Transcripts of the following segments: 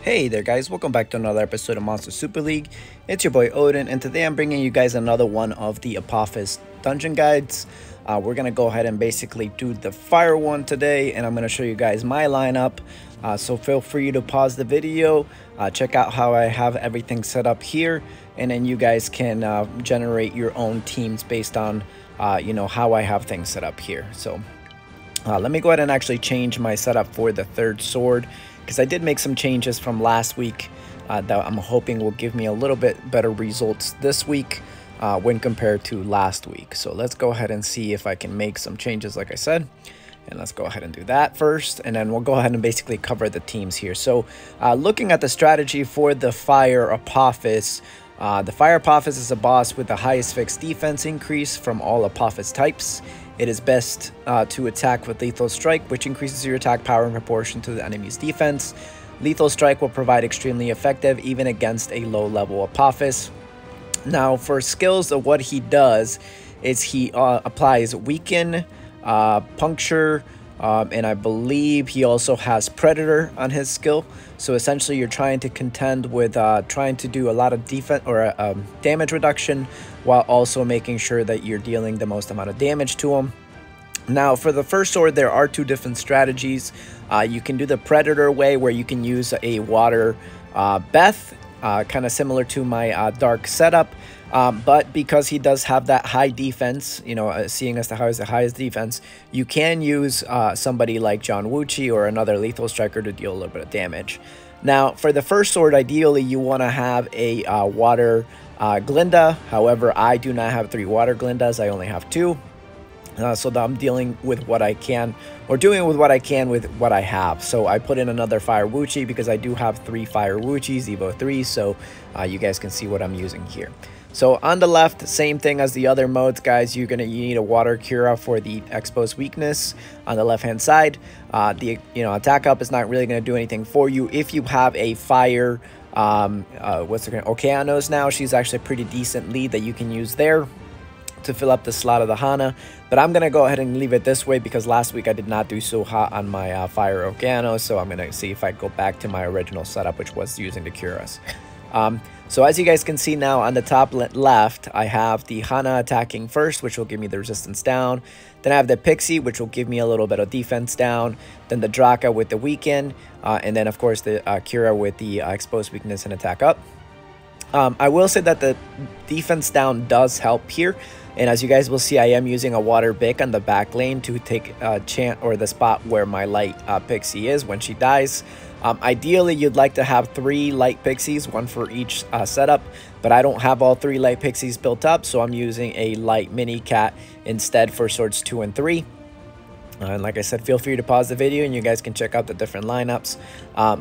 Hey there guys, welcome back to another episode of Monster Super League. It's your boy Odin, and today I'm bringing you guys another one of the Apophis dungeon guides. We're going to go ahead and basically do the fire one today, and I'm going to show you guys my lineup. So feel free to pause the video, check out how I have everything set up here, and then you guys can generate your own teams based on how I have things set up here. So let me go ahead and actually change my setup for the third sword, because I did make some changes from last week that I'm hoping will give me a little bit better results this week when compared to last week. So let's go ahead and see if I can make some changes like I said. And let's go ahead and do that first, and then we'll go ahead and basically cover the teams here. So looking at the strategy for the Fire Apophis, the Fire Apophis is a boss with the highest fixed defense increase from all Apophis types. It is best to attack with Lethal Strike, which increases your attack power in proportion to the enemy's defense. Lethal Strike will provide extremely effective even against a low-level Apophis. Now, for skills, what he does is he applies Weaken, Puncture, and I believe he also has Predator on his skill. So essentially, you're trying to contend with trying to do a lot of defense or damage reduction, while also making sure that you're dealing the most amount of damage to him. Now, for the first sword, there are two different strategies. You can do the Predator way, where you can use a Water Beth, kind of similar to my Dark setup. But because he does have that high defense, seeing as the highest defense, you can use somebody like John Wuchi or another lethal striker to deal a little bit of damage. Now, for the first sword, ideally you want to have a water Glinda. However, I do not have 3 water Glindas. I only have 2. So I'm dealing with what I can, or doing with what I can with what I have. So I put in another Fire Wuchi because I do have 3 Fire Wuchis, Evo 3, so you guys can see what I'm using here. So on the left, same thing as the other modes, guys. You need a Water Cura for the exposed weakness on the left-hand side. The attack up is not really going to do anything for you. If you have a Fire, Okeanos now, she's actually a pretty decent lead that you can use there to fill up the slot of the Hana. But I'm going to go ahead and leave it this way because last week I did not do so hot on my Fire Okeanos. So I'm going to see if I go back to my original setup, which was using the Curas. So as you guys can see now on the top left, I have the Hana attacking first, which will give me the resistance down. Then I have the Pixie, which will give me a little bit of defense down. Then the Draka with the Weaken. And then, of course, the Cura with the exposed weakness and attack up. I will say that the defense down does help here. And as you guys will see, I am using a Water Bic on the back lane to take the spot where my light Pixie is when she dies. Ideally, you'd like to have 3 light pixies, 1 for each setup, but I don't have all 3 light pixies built up, so I'm using a light mini cat instead for swords 2 and 3. And like I said, feel free to pause the video and you guys can check out the different lineups.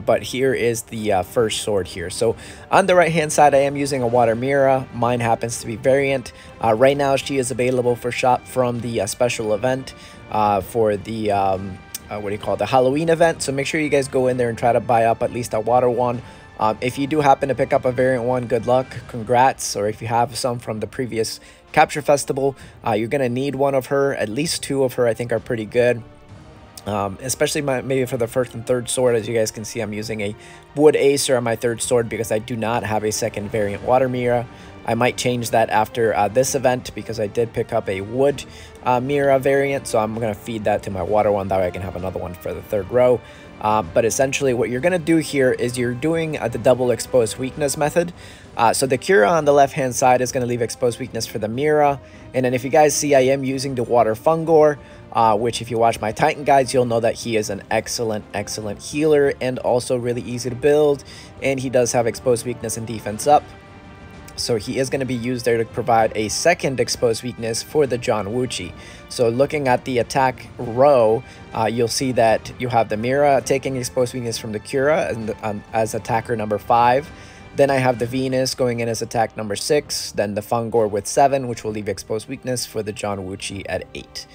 But here is the first sword here. So on the right hand side, I am using a Water Mira. Mine happens to be variant. Right now, she is available for shop from the special event for the the Halloween event. So make sure you guys go in there and try to buy up at least a water one. If you do happen to pick up a variant one, good luck, congrats. Or if you have some from the previous Capture Festival, you're gonna need one of her. At least 2 of her I think are pretty good. Especially maybe for the first and third sword. As you guys can see, I'm using a Wood Acer on my third sword because I do not have a second variant Water Mira. I might change that after this event because I did pick up a Wood Mira variant, so I'm going to feed that to my water one. That way I can have another one for the third row. But essentially what you're going to do here is you're doing the double exposed weakness method. So the Cura on the left hand side is going to leave exposed weakness for the Mira. And then if you guys see, I am using the Water Fungor, which if you watch my Titan guides, you'll know that he is an excellent healer and also really easy to build. And he does have exposed weakness and defense up. So he is going to be used there to provide a second exposed weakness for the John Wuchi. So looking at the attack row, you'll see that you have the Mira taking exposed weakness from the Cura and, as attacker number 5. Then I have the Venus going in as attack number 6. Then the Fungor with 7, which will leave exposed weakness for the John Wuchi at 8.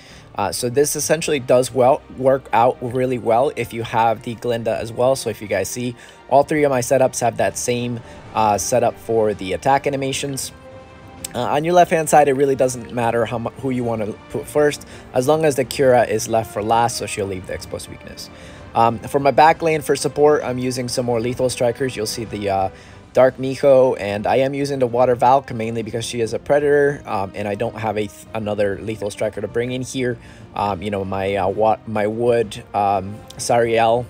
So this essentially does work out really well if you have the Glinda as well. So if you guys see, all 3 of my setups have that same setup for the attack animations. On your left hand side, it really doesn't matter who you want to put first, as long as the Cura is left for last, so she'll leave the exposed weakness. For my back lane for support, I'm using some more lethal strikers. You'll see the Dark Miho, and I am using the Water Valk mainly because she is a predator, and I don't have another lethal striker to bring in here. You know, my wood Sariel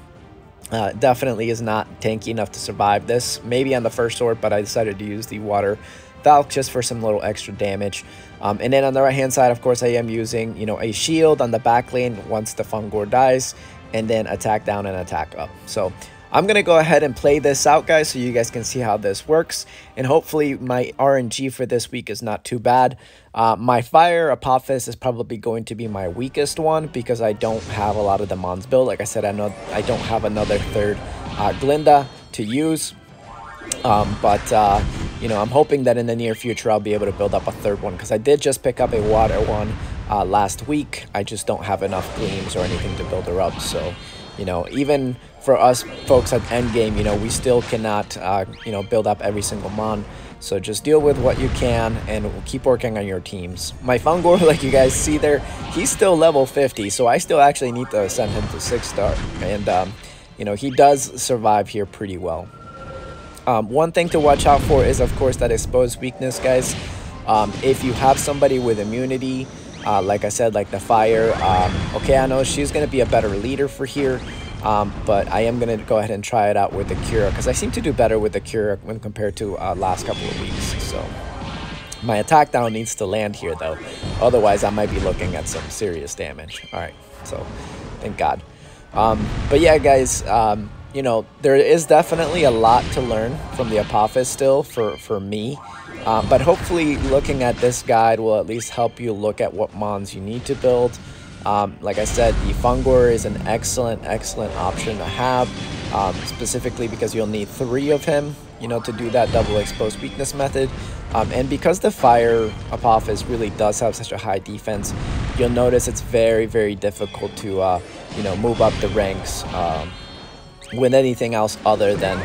definitely is not tanky enough to survive this. Maybe on the first sword, but I decided to use the Water Valk just for some little extra damage. And then on the right hand side, of course, I am using, you know, a shield on the back lane once the Fungor dies, and then attack down and attack up. So I'm going to go ahead and play this out, guys, so you guys can see how this works. And hopefully my RNG for this week is not too bad. My fire Apophis is probably going to be my weakest one because I don't have a lot of the Mons build. Like I said, I know I don't have another third Glinda to use. You know, I'm hoping that in the near future I'll be able to build up a third one because I did just pick up a water one last week. I just don't have enough gleams or anything to build her up. So, you know, even for us folks at endgame, you know, we still cannot, you know, build up every single mon. So just deal with what you can and keep working on your teams. My Fungor, like you guys see there, he's still level 50. So I still actually need to send him to 6-star. And, you know, he does survive here pretty well. One thing to watch out for is, of course, that exposed weakness, guys. If you have somebody with immunity, like I said, like the fire, okay, I know she's going to be a better leader for here, but I am going to go ahead and try it out with the Cura, because I seem to do better with the Cura when compared to last couple of weeks. So my attack down needs to land here, though. Otherwise, I might be looking at some serious damage. All right, so thank God. But yeah, guys, you know, there is definitely a lot to learn from the Apophis still for me. But hopefully looking at this guide will at least help you look at what mons you need to build. Like I said, the Fungor is an excellent option to have, specifically because you'll need 3 of him, you know, to do that double exposed weakness method. And because the fire Apophis really does have such a high defense, you'll notice it's very difficult to, you know, move up the ranks with anything else other than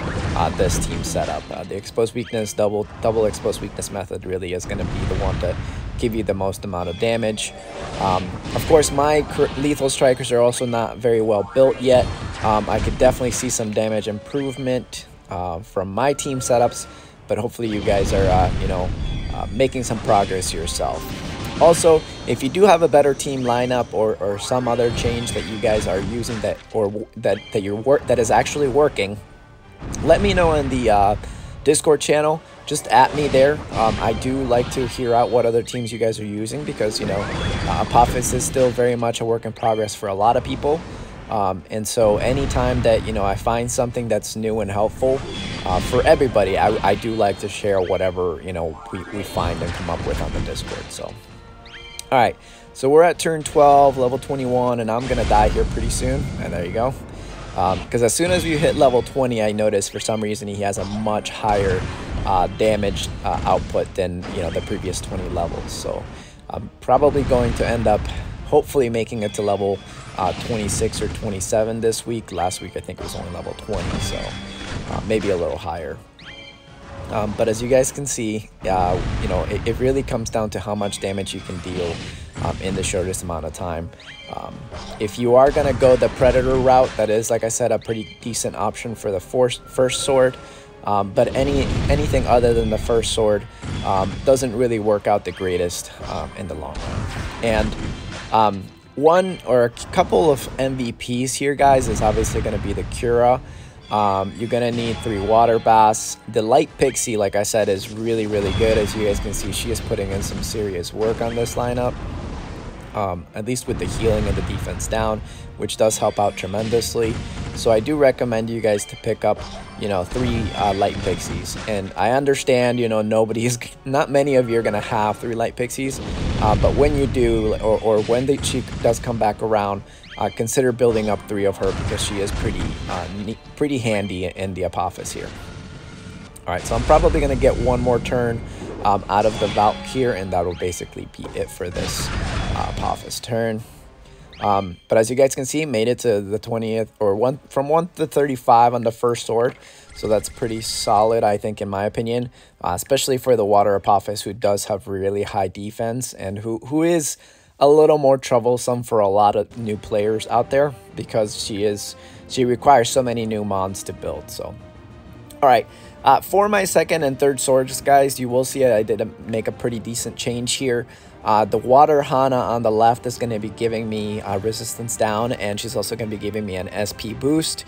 this team setup. The exposed weakness, double exposed weakness method really is going to be the one to give you the most amount of damage. Of course, my lethal strikers are also not very well built yet. I could definitely see some damage improvement from my team setups, but hopefully you guys are, you know, making some progress yourself. Also, if you do have a better team lineup or some other change that you guys are using that is actually working, let me know in the Discord channel. Just at me there. I do like to hear out what other teams you guys are using because, you know, Apophis is still very much a work in progress for a lot of people. And so anytime that, you know, I find something that's new and helpful for everybody, I do like to share whatever, you know, we find and come up with on the Discord. So, all right, so we're at turn 12, level 21, and I'm going to die here pretty soon. And there you go. Because as soon as we hit level 20, I noticed for some reason he has a much higher damage output than, you know, the previous 20 levels. So I'm probably going to end up hopefully making it to level 26 or 27 this week. Last week I think it was only level 20, so maybe a little higher. But as you guys can see, you know, it really comes down to how much damage you can deal in the shortest amount of time. If you are going to go the Predator route, that is, like I said, a pretty decent option for the first sword. But anything other than the first sword doesn't really work out the greatest in the long run. And one or a couple of MVPs here, guys, is obviously going to be the Cura. You're going to need 3 water baths. The light pixie, like I said, is really good. As you guys can see, she is putting in some serious work on this lineup. At least with the healing and the defense down, which does help out tremendously. So I do recommend you guys to pick up, you know, 3 light pixies. And I understand, you know, not many of you are going to have 3 light pixies. But when you do, or when she does come back around, consider building up 3 of her because she is pretty handy in the Apophis here. All right, so I'm probably going to get one more turn out of the Valk here, and that'll basically be it for this Apophis turn. But as you guys can see, made it to the 20th, or from 1 to 35 on the first sword. So that's pretty solid, I think, in my opinion, especially for the Water Apophis, who does have really high defense and who is a little more troublesome for a lot of new players out there because she is she requires so many new mons to build. So, all right. For my second and third swords, guys, you will see I did make a pretty decent change here. The water Hana on the left is going to be giving me resistance down, and she's also going to be giving me an SP boost,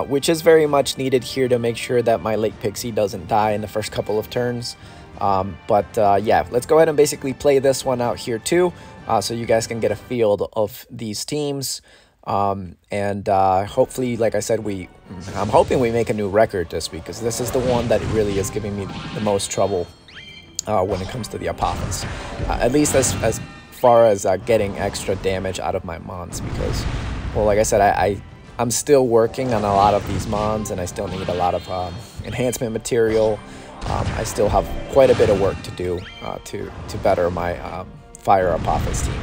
which is very much needed here to make sure that my Lake Pixie doesn't die in the first couple of turns. Yeah, let's go ahead and basically play this one out here too, so you guys can get a feel of these teams. Hopefully, like I said, I'm hoping we make a new record this week, because this is the one that really is giving me the most trouble when it comes to the Apophis. At least as far as getting extra damage out of my mons, because, well, like I said, I'm still working on a lot of these mons, and I still need a lot of enhancement material. I still have quite a bit of work to do to better my Fire Apophis team.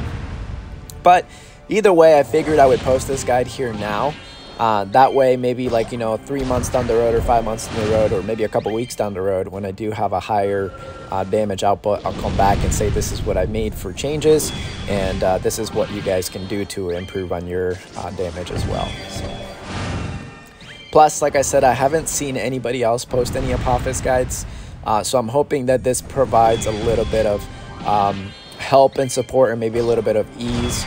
But either way, I figured I would post this guide here now. That way, maybe like, 3 months down the road or 5 months down the road, or maybe a couple weeks down the road, when I do have a higher damage output, I'll come back and say this is what I made for changes, and this is what you guys can do to improve on your damage as well. So. Plus, like I said, I haven't seen anybody else post any Apophis guides, so I'm hoping that this provides a little bit of help and support, and maybe a little bit of ease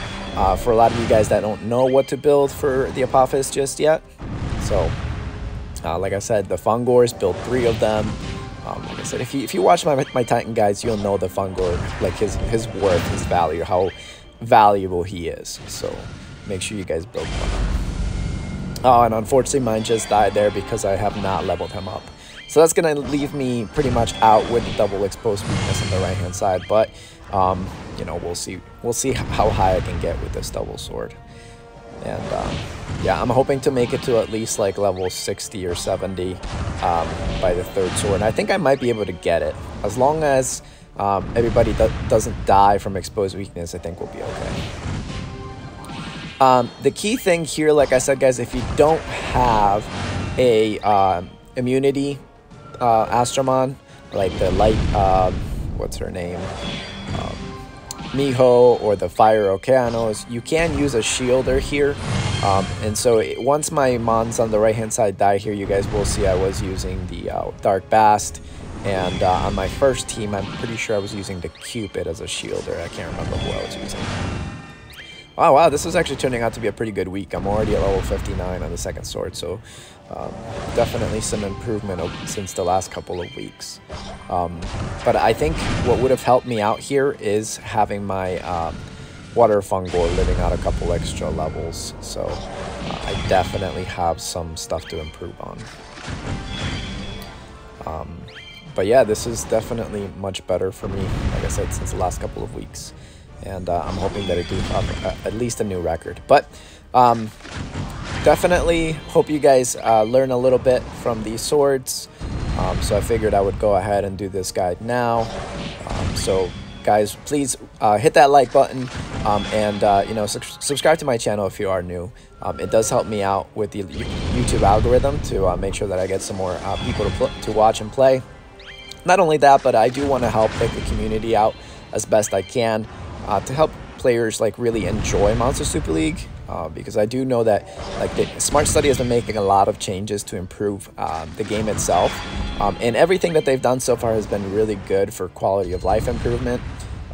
for a lot of you guys that don't know what to build for the Apophis just yet. So, like I said, the Fungors, build 3 of them. Like I said, if you watch my Titan guides, you'll know the Fungor, like his worth, his value, how valuable he is. So, make sure you guys build one. Oh, and unfortunately, mine just died there because I have not leveled him up. So that's going to leave me pretty much out with the double exposed weakness on the right-hand side. But, we'll see. We'll see how high I can get with this double sword. And, yeah, I'm hoping to make it to at least, like, level 60 or 70 by the third sword. And I think I might be able to get it. As long as everybody doesn't die from exposed weakness, I think we'll be okay. The key thing here, like I said, guys, if you don't have a immunity Astromon, like the light, what's her name, Miho, or the Fire Okeanos, you can use a shielder here. And so once my mons on the right hand side die here, you guys will see I was using the Dark Bast, and on my first team I'm pretty sure I was using the Cupid as a shielder. I can't remember who I was using. Oh, wow, this is actually turning out to be a pretty good week. I'm already at level 59 on the second sword, so definitely some improvement since the last couple of weeks. But I think what would have helped me out here is having my Water Fungor living out a couple extra levels. So I definitely have some stuff to improve on. But yeah, this is definitely much better for me, like I said, since the last couple of weeks. And I'm hoping that I do have at least a new record. But definitely hope you guys learn a little bit from these swords. So I figured I would go ahead and do this guide now. So guys, please hit that like button, and subscribe to my channel if you are new. It does help me out with the YouTube algorithm to make sure that I get some more people to watch and play. Not only that, but I do want to help pick the community out as best I can. To help players like really enjoy Monster Super League, because I do know that like the Smart Study has been making a lot of changes to improve the game itself, and everything that they've done so far has been really good for quality of life improvement.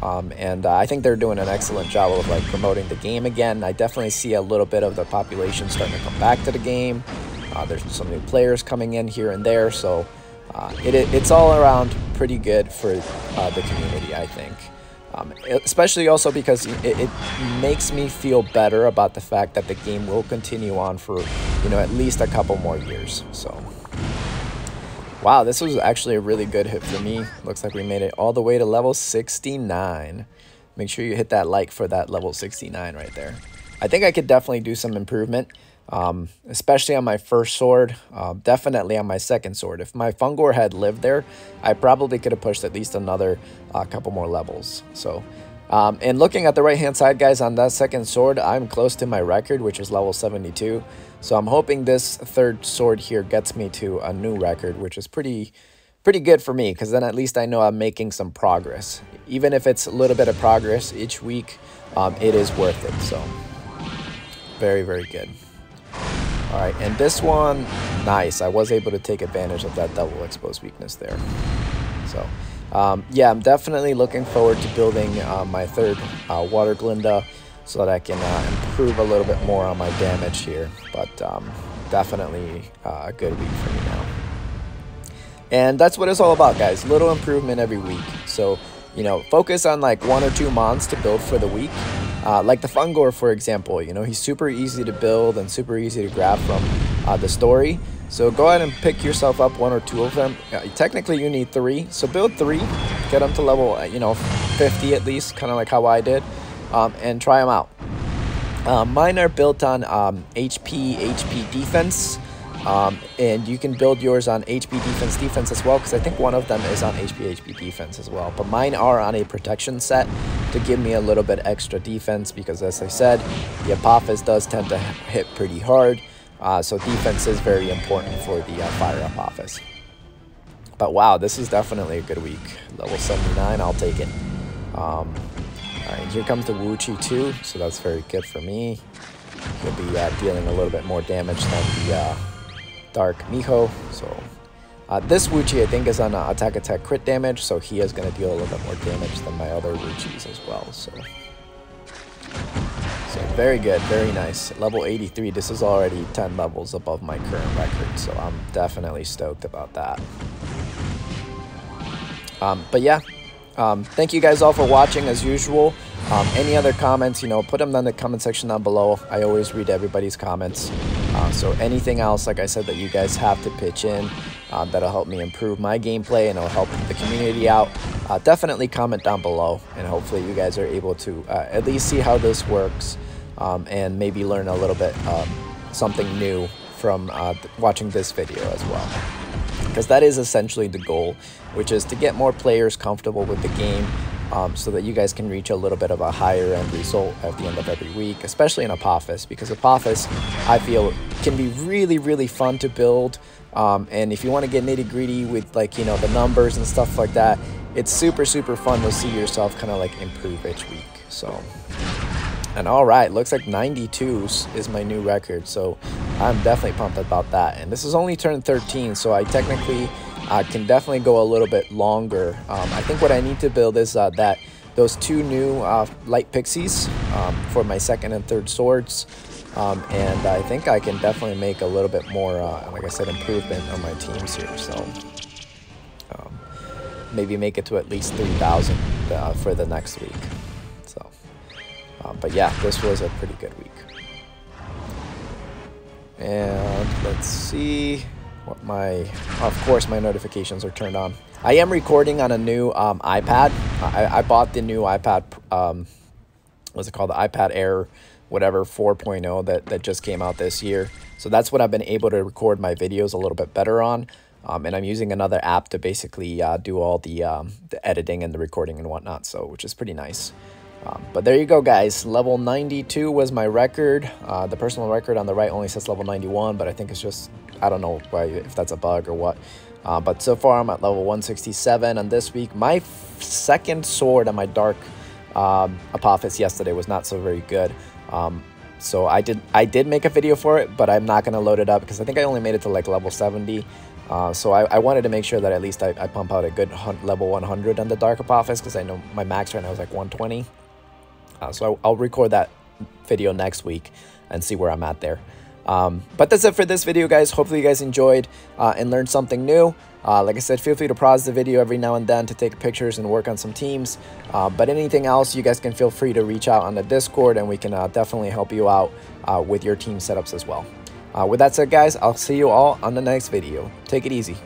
I think they're doing an excellent job of like promoting the game again. I definitely see a little bit of the population starting to come back to the game. There's some new players coming in here and there, so it's all around pretty good for the community, I think. Especially also because it makes me feel better about the fact that the game will continue on for, at least a couple more years. So, wow, this was actually a really good hit for me. Looks like we made it all the way to level 69. Make sure you hit that like for that level 69 right there. I think I could definitely do some improvement, especially on my first sword, definitely on my second sword. If my Fungor had lived there, I probably could have pushed at least another couple more levels. So, and looking at the right hand side, guys, on that second sword, I'm close to my record, which is level 72. So I'm hoping this third sword here gets me to a new record, which is pretty good for me, because then at least I know I'm making some progress. Even if it's a little bit of progress each week, it is worth it. So very, very good. All right, and this one, nice. I was able to take advantage of that double exposed weakness there. So, yeah, I'm definitely looking forward to building my third Water Glinda so that I can improve a little bit more on my damage here. But definitely a good week for me now. And that's what it's all about, guys. Little improvement every week. So, you know, focus on like 1 or 2 mons to build for the week. Like the Fungor, for example, you know, he's super easy to build and super easy to grab from the story. So go ahead and pick yourself up 1 or 2 of them. Technically, you need 3. So build 3, get them to level, you know, 50 at least, kind of like how I did, and try them out. Mine are built on HP defense. And you can build yours on HP defense as well, because I think one of them is on HP defense as well. But mine are on a protection set to give me a little bit extra defense, because as I said, the Apophis does tend to hit pretty hard. So defense is very important for the Fire Apophis. But wow, this is definitely a good week. Level 79, I'll take it. All right, here comes the Wuchi too, so that's very good for me. He'll be dealing a little bit more damage than the Dark Miho. So this Wuchi I think is on attack crit damage, so he is going to deal a little bit more damage than my other Wuchis as well. So very good, very nice. Level 83, this is already 10 levels above my current record, so I'm definitely stoked about that. But yeah, thank you guys all for watching as usual. Any other comments, you know, put them in the comment section down below. I always read everybody's comments. So anything else, like I said, that you guys have to pitch in, that'll help me improve my gameplay and it'll help the community out, definitely comment down below. And hopefully you guys are able to at least see how this works, and maybe learn a little bit something new from watching this video as well. Because that is essentially the goal, which is to get more players comfortable with the game, so that you guys can reach a little bit of a higher end result at the end of every week, especially in Apophis, because Apophis, I feel, can be really, really fun to build. And if you want to get nitty gritty with, like, you know, the numbers and stuff like that, it's super, super fun to see yourself kind of like improve each week. So, and all right, looks like 92s is my new record, so I'm definitely pumped about that. And this is only turn 13, so I technically can definitely go a little bit longer. I think what I need to build is those 2 new light pixies for my 2nd and 3rd swords. And I think I can definitely make a little bit more, like I said, improvement on my teams here. So maybe make it to at least 3,000 for the next week. So, but yeah, this was a pretty good week. And let's see what of course my notifications are turned on. I am recording on a new iPad. I bought the new iPad, what's it called, the iPad Air whatever 4.0 that just came out this year. So that's what I've been able to record my videos a little bit better on. And I'm using another app to basically do all the editing and the recording and whatnot, so which is pretty nice. But there you go, guys. Level 92 was my record. The personal record on the right only says level 91, but I think it's just, I don't know why, if that's a bug or what. But so far I'm at level 167 on this week. My 2nd sword on my Dark Apophis yesterday was not so very good. So I did make a video for it, but I'm not going to load it up because I think I only made it to like level 70. So I wanted to make sure that at least I pump out a good level 100 on the Dark Apophis, because I know my max right now is like 120. So I'll record that video next week and see where I'm at there. But that's it for this video, guys. Hopefully you guys enjoyed and learned something new. Like I said, feel free to pause the video every now and then to take pictures and work on some teams. But anything else, you guys can feel free to reach out on the Discord, and we can definitely help you out with your team setups as well. With that said, guys, I'll see you all on the next video. Take it easy.